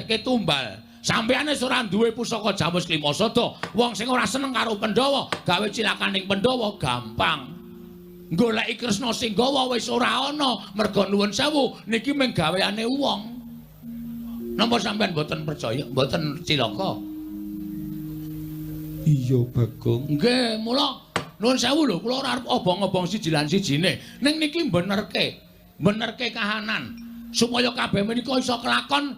ngrugèkke tumbal. Sampeyane ora duwe pusaka Jamus Klimasada, wong sing ora seneng karo Pandhawa, gawe cilakaning Pandhawa gampang. Goleki Kresna sing gawa wis ora ana, merga nuwun sewu niki mung gaweane wong. Napa sampean mboten percaya, mboten cilaka? Iya, Bagong. Nggih, mula nuwun sewu lho, kula ora arep obong-obong siji lan sijine. Ning niki benerke kahanan supaya kabeh menika iso kelakon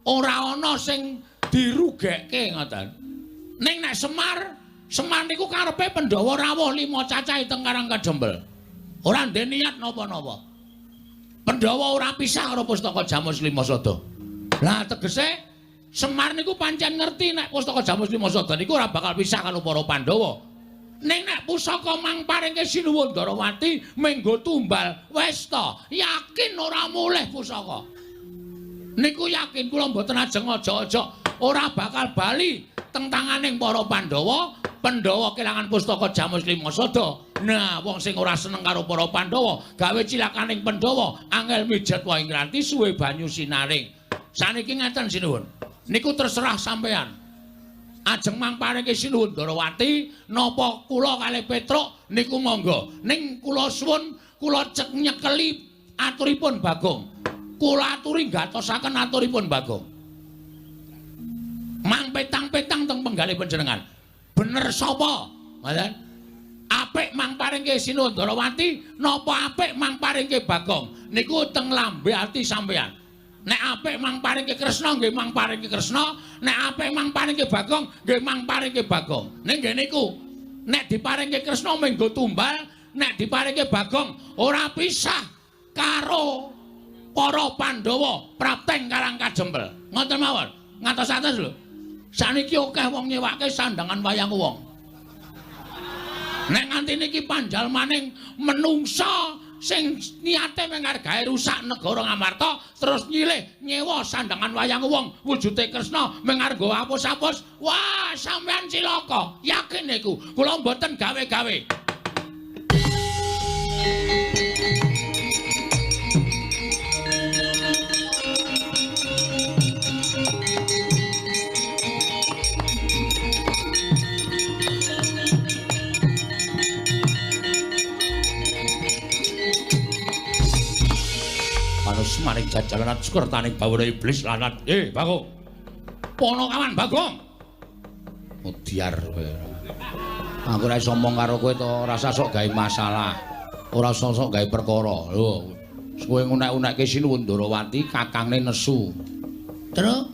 ora ana sing dirugekke ngoten. Ning nek Semar niku karepe Pandhawa rawuh 5 cacahe teng Karang Kadempel. Ora ndek niat napa-napa. Pandhawa ora pisah karo Pustaka Jamus Klimasada. Lah tegese Semar niku pancen ngerti nek Pustaka Jamus Klimasada niku ora bakal pisah karo para Pandhawa. Ning nek pusaka mang paringke Sinuwun Darawati menggo tumbal, wis ta, yakin ora mulih pusaka. Niku yakin kula mboten ajeng aja-aja ora bakal bali teng tanganing para Pandhawa. Pandhawa kelangan Pustaka Jamus Klimasada. Nah, wong sing ora seneng karo para Pandhawa, gawe cilakaning Pandhawa, angel mijet wae ngranti suwe banyu sinaring. Saniki ngeten Sinuwun. Niku terserah sampean. Ajeng mangparingke Sinuwun Darawati napa kula kalih Petruk niku monggo. Ning kula suwun kula cek nyekeli aturipun Bagong. Kula aturi gatosaken aturipun Bagong. Mang petang-petang teng penggalih panjenengan. Bener sapa? Ngoten. Apik mangparingke Sinuwun Darawati napa apik mangparingke Bagong? Niku teng lambe ati sampean. Nek apik mangparingke Kresna nggih mangparingke Kresna, nek apik mangparingke Bagong nggih mangparingke Bagong. Ning nggih niku nek diparingke Kresna menggo tumbal, nek diparingke Bagong ora pisah karo para Pandhawa prapteng Karang Kadempel. Ngoten mawon. Ngantos atus lho. Saniki akeh wong nyewake sandangan wayang wong. Nek nganti niki panjalmaning menungsa sing niate mengargae rusak negara Ngamarta terus nyilih nyewa sandangan wayang wong wujude Kresna mengargo apus-apus, wah sampean cilaka. Yakin niku kula mboten gawe-gawe. Manus maring jajalan sukertaning bawara iblis lanat. Bagong. Ponokawan Bagong. Mudiar kowe. Aku ora iso omong karo kowe to, ora sok gawe masalah. Ora sok gawe perkara. Lho, kowe ngunek-unekke Sinuwun Darawati kakangne nesu. Terus?